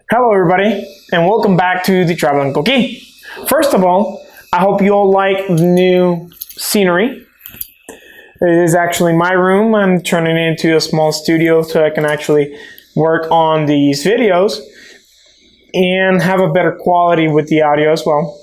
Hello everybody, and welcome back to the Traveling Cookie. First of all, I hope you all like the new scenery. It is actually my room. I'm turning it into a small studio so I can actually work on these videos and have a better quality with the audio as well.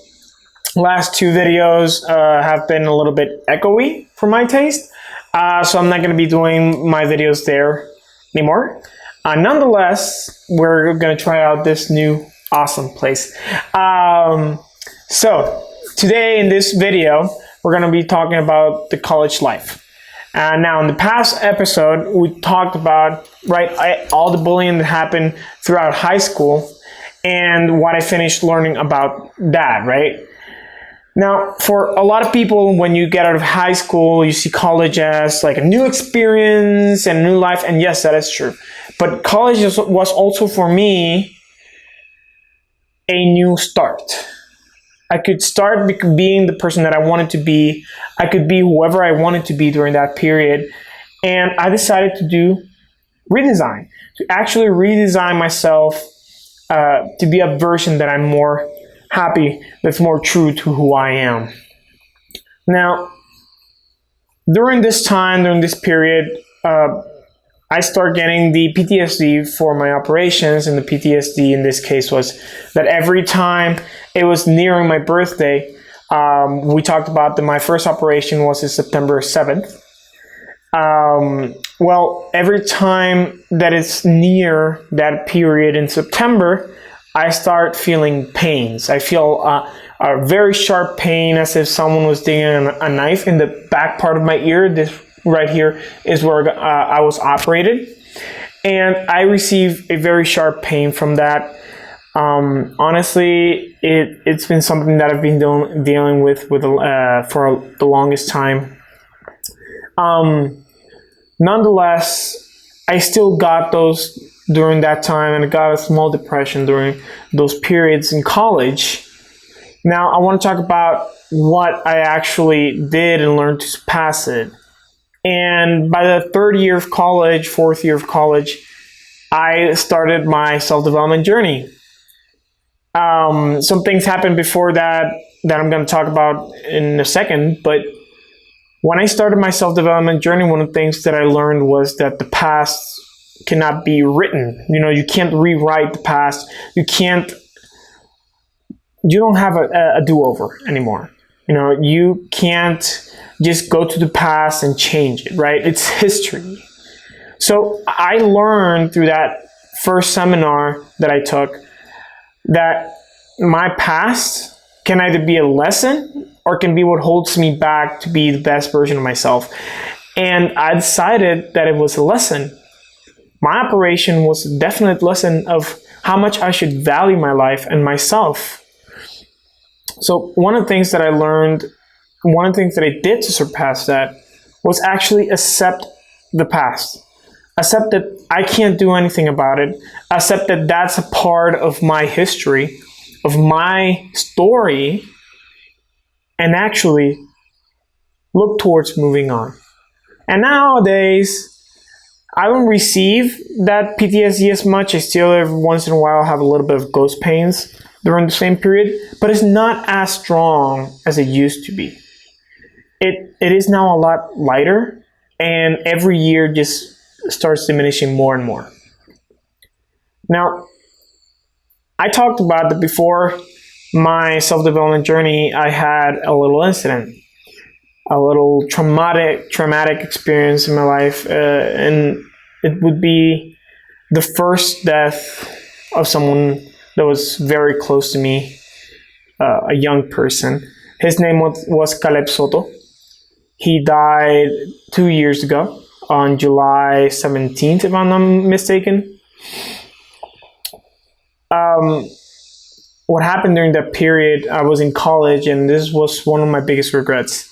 Last two videos have been a little bit echoey for my taste, so I'm not going to be doing my videos there anymore. Nonetheless, we're going to try out this new awesome place. So today in this video, we're going to be talking about the college life. Now, in the past episode, we talked about all the bullying that happened throughout high school and what I finished learning about that, right? Now, for a lot of people, when you get out of high school, you see college as like a new experience and a new life, and yes, that is true. But college was also for me a new start. I could start being the person that I wanted to be. I could be whoever I wanted to be during that period. And I decided to do redesign, to actually redesign myself to be a version that I'm more happy, that's more true to who I am. Now, during this period, I started getting the PTSD for my operations, and the PTSD in this case was that every time it was nearing my birthday, we talked about that my first operation was in September 7th. Well, every time that it's near that period in September, I start feeling pains. I feel a very sharp pain, as if someone was digging a knife in the back part of my ear. This right here is where I was operated, and I received a very sharp pain from that. Honestly, it's been something that I've been dealing with for the longest time. Nonetheless, I still got those during that time, and I got a small depression during those periods in college. Now, I want to talk about what I actually did and learned to surpass it. And by the fourth year of college, I started my self-development journey. Some things happened before that I'm going to talk about in a second, but when I started my self-development journey, one of the things that I learned was that the past cannot be written. You can't rewrite the past. You don't have a do-over anymore. You can't just go to the past and change it, right? It's history. So I learned through that first seminar that I took that my past can either be a lesson or can be what holds me back to be the best version of myself. And I decided that it was a lesson. My operation was a definite lesson of how much I should value my life and myself. So one of the things that I learned, one of the things that I did to surpass that was actually accept the past. Accept that I can't do anything about it. Accept that that's a part of my history, of my story, and actually look towards moving on. And nowadays, I don't receive that PTSD as much. I still every once in a while have a little bit of ghost pains during the same period, but it's not as strong as it used to be. It is now a lot lighter, and every year just starts diminishing more and more. Now, I talked about that before my self-development journey. I had a little incident, a little traumatic experience in my life, and it would be the first death of someone that was very close to me, a young person. His name was Caleb Soto. He died 2 years ago on July 17th, if I'm not mistaken. What happened during that period, I was in college, and this was one of my biggest regrets.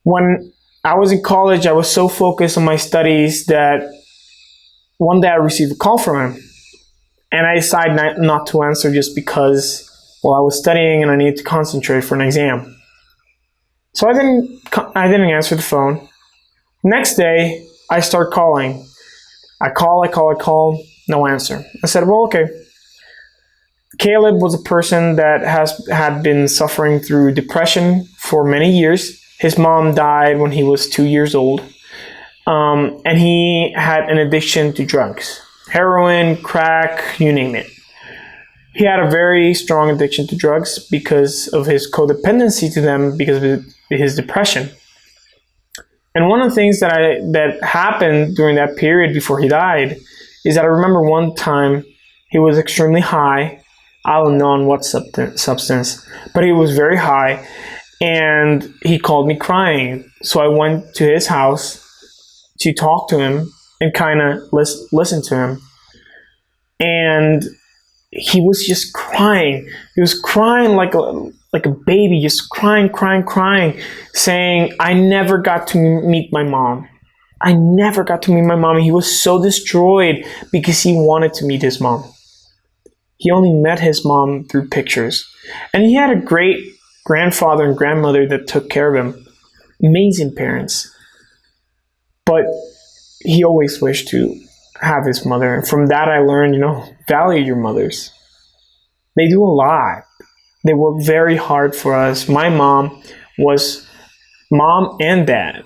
When I was in college, I was so focused on my studies that one day I received a call from him. And I decided not to answer just because, I was studying and I needed to concentrate for an exam. So I didn't answer the phone. Next day, I start calling. I call, no answer. I said, well, okay. Caleb was a person that had been suffering through depression for many years. His mom died when he was 2 years old. And he had an addiction to drugs, heroin, crack, you name it. He had a very strong addiction to drugs because of his codependency to them, because of his depression. And one of the things that happened during that period before he died is that I remember one time he was extremely high. I don't know on what substance, but he was very high, and he called me crying. So I went to his house to talk to him and kind of listen to him. And he was just crying. He was crying like a baby, just crying, saying, I never got to meet my mom. I never got to meet my mom. He was so destroyed because he wanted to meet his mom. He only met his mom through pictures. And he had a great grandfather and grandmother that took care of him. Amazing parents. But he always wished to have his mother. And from that I learned, value your mothers. They do a lot. They work very hard for us. My mom was mom and dad.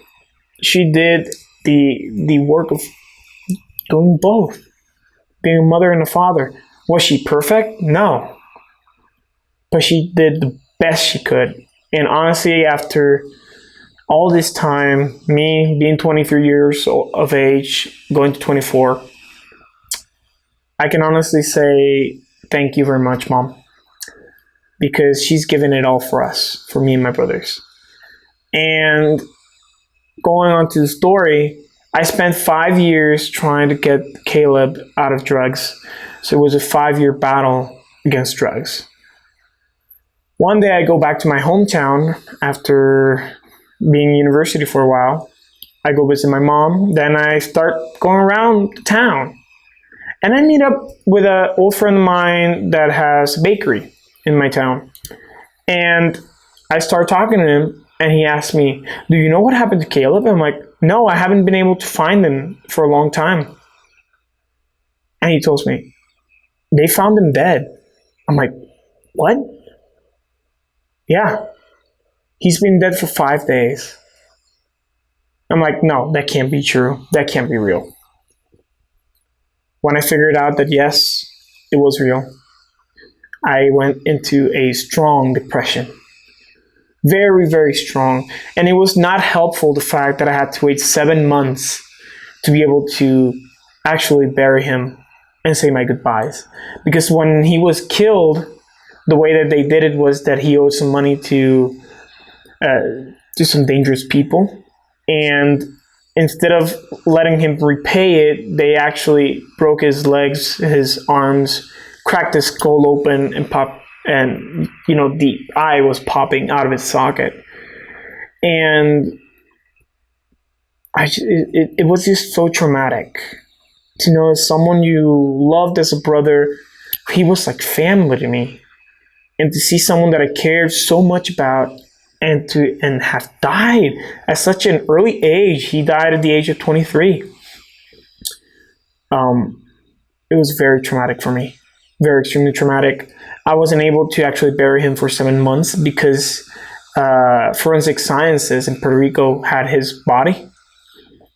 She did the work of doing both. Being a mother and a father. Was she perfect? No. But she did the best she could. And honestly, after all this time, me being 23 years of age, going to 24, I can honestly say thank you very much, Mom. Because she's given it all for us, for me and my brothers. And going on to the story, I spent 5 years trying to get Caleb out of drugs. So it was a 5-year battle against drugs. One day I go back to my hometown after being in university for a while. I go visit my mom. Then I start going around the town. And I meet up with an old friend of mine that has a bakery in my town. And I start talking to him, and he asks me, do you know what happened to Caleb? I'm like, no, I haven't been able to find him for a long time. And he tells me, they found him dead. I'm like, what? Yeah. He's been dead for 5 days. I'm like, no, that can't be true. That can't be real. When I figured out that yes, it was real, I went into a strong depression. Very, very strong. And it was not helpful, the fact that I had to wait 7 months to be able to actually bury him and say my goodbyes. Because when he was killed, the way that they did it was that he owed some money to some dangerous people. And instead of letting him repay it, they actually broke his legs, his arms, cracked his skull open and popped, and the eye was popping out of his socket. And it was just so traumatic to know someone you loved as a brother. He was like family to me, and to see someone that I cared so much about and have died at such an early age. He died at the age of 23. It was very traumatic for me. Very extremely traumatic. I wasn't able to actually bury him for 7 months because forensic sciences in Puerto Rico had his body,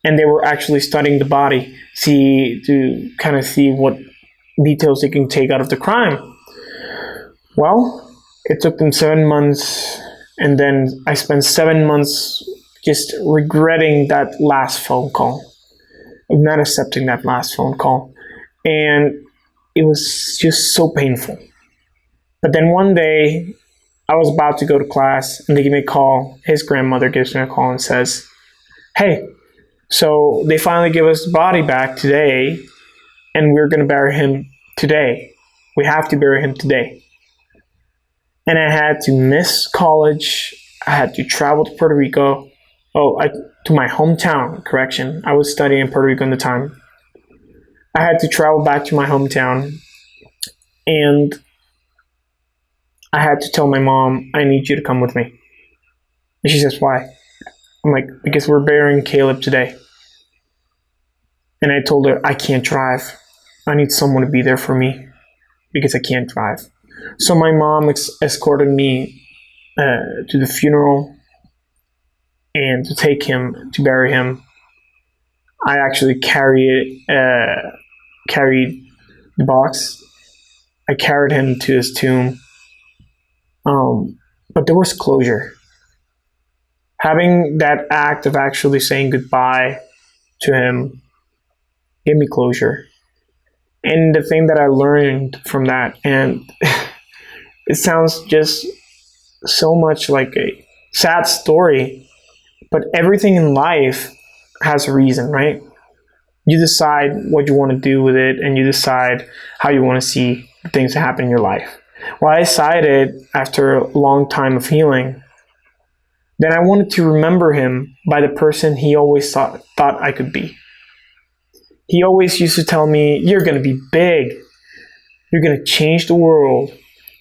and they were actually studying the body to kind of see what details they can take out of the crime. Well, it took them 7 months, and then I spent 7 months just regretting that last phone call, of not accepting that last phone call. And it was just so painful. But then one day, I was about to go to class, and they give me a call. His grandmother gives me a call and says, hey, so they finally give us the body back today, and we're going to bury him today. We have to bury him today. And I had to miss college. I had to travel to Puerto Rico. To my hometown, correction. I was studying in Puerto Rico at the time. I had to travel back to my hometown, and I had to tell my mom, I need you to come with me. And she says, why? I'm like, because we're burying Caleb today. And I told her, I can't drive. I need someone to be there for me because I can't drive. So my mom escorted me to the funeral and to take him, to bury him. I actually carried the box. I carried him to his tomb. But there was closure. Having that act of actually saying goodbye to him gave me closure. And the thing that I learned from that, and it sounds just so much like a sad story, but everything in life has a reason, right? You decide what you want to do with it, and you decide how you want to see things happen in your life. Well, I decided after a long time of healing, then I wanted to remember him by the person he always thought I could be. He always used to tell me, you're going to be big. You're going to change the world.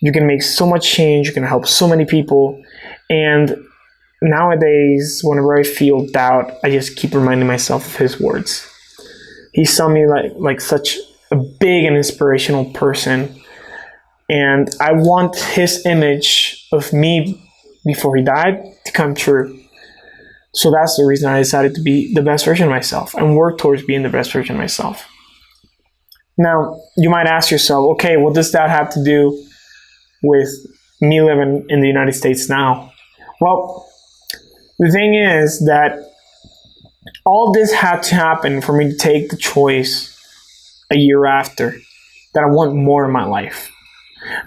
You're going to make so much change. You're going to help so many people. And nowadays, whenever I feel doubt, I just keep reminding myself of his words. He saw me like such a big and inspirational person. And I want his image of me before he died to come true. So that's the reason I decided to be the best version of myself and work towards being the best version of myself. Now, you might ask yourself, okay, what does that have to do with me living in the United States now? Well, the thing is that all this had to happen for me to take the choice a year after that I want more in my life.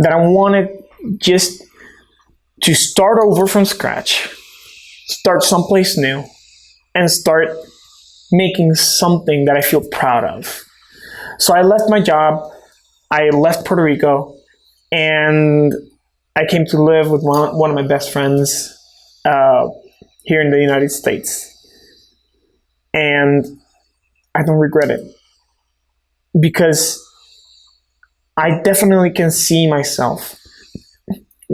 That I wanted just to start over from scratch, start someplace new, and start making something that I feel proud of. So I left my job, I left Puerto Rico, and I came to live with one of my best friends here in the United States. And I don't regret it, because I definitely can see myself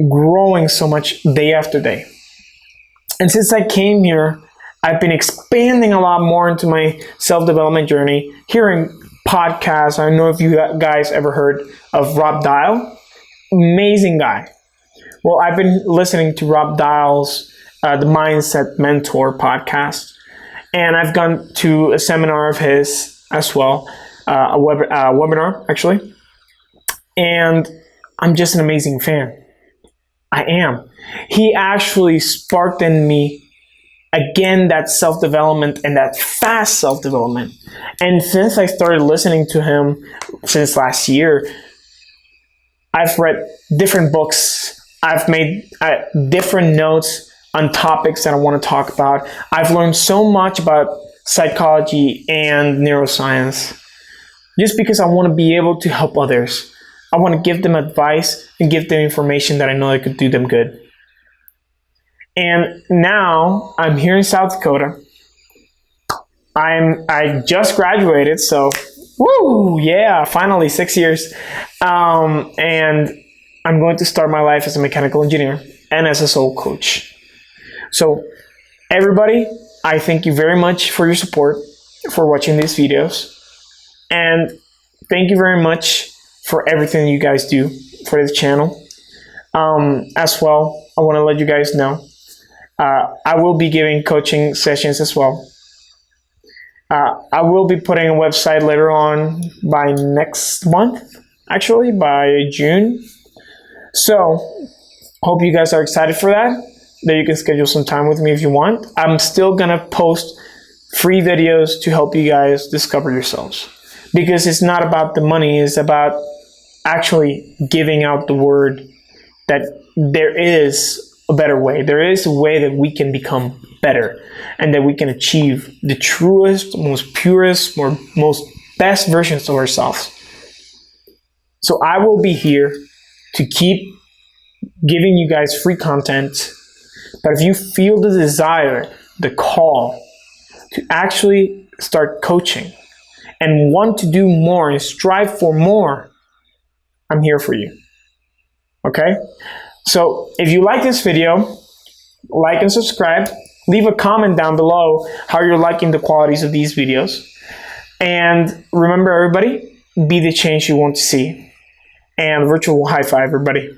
growing so much day after day. And since I came here, I've been expanding a lot more into my self-development journey, hearing podcasts. I don't know if you guys ever heard of Rob Dial. Amazing guy. Well, I've been listening to Rob Dial's The Mindset Mentor podcast. And I've gone to a seminar of his as well, a webinar actually. And I'm just an amazing fan. I am. He actually sparked in me again that self-development and that fast self-development. And since I started listening to him since last year, I've read different books. I've made different notes on topics that I want to talk about. I've learned so much about psychology and neuroscience just because I want to be able to help others. I want to give them advice and give them information that I know that could do them good. And now I'm here in South Dakota. I just graduated, so woo, yeah, finally 6 years. And I'm going to start my life as a mechanical engineer and as a soul coach. So everybody, I thank you very much for your support, for watching these videos. And thank you very much for everything you guys do for the channel. As well, I want to let you guys know, I will be giving coaching sessions as well. I will be putting a website later on by next month, actually by June. So hope you guys are excited for that you can schedule some time with me if you want. I'm still gonna post free videos to help you guys discover yourselves, because it's not about the money, it's about actually giving out the word that there is a better way. There is a way that we can become better and that we can achieve the truest, most purest, most best versions of ourselves. So I will be here to keep giving you guys free content. But if you feel the desire, the call to actually start coaching and want to do more and strive for more, I'm here for you. Okay? So if you like this video, like and subscribe. Leave a comment down below how you're liking the qualities of these videos. And remember, everybody, be the change you want to see. And virtual high five, everybody.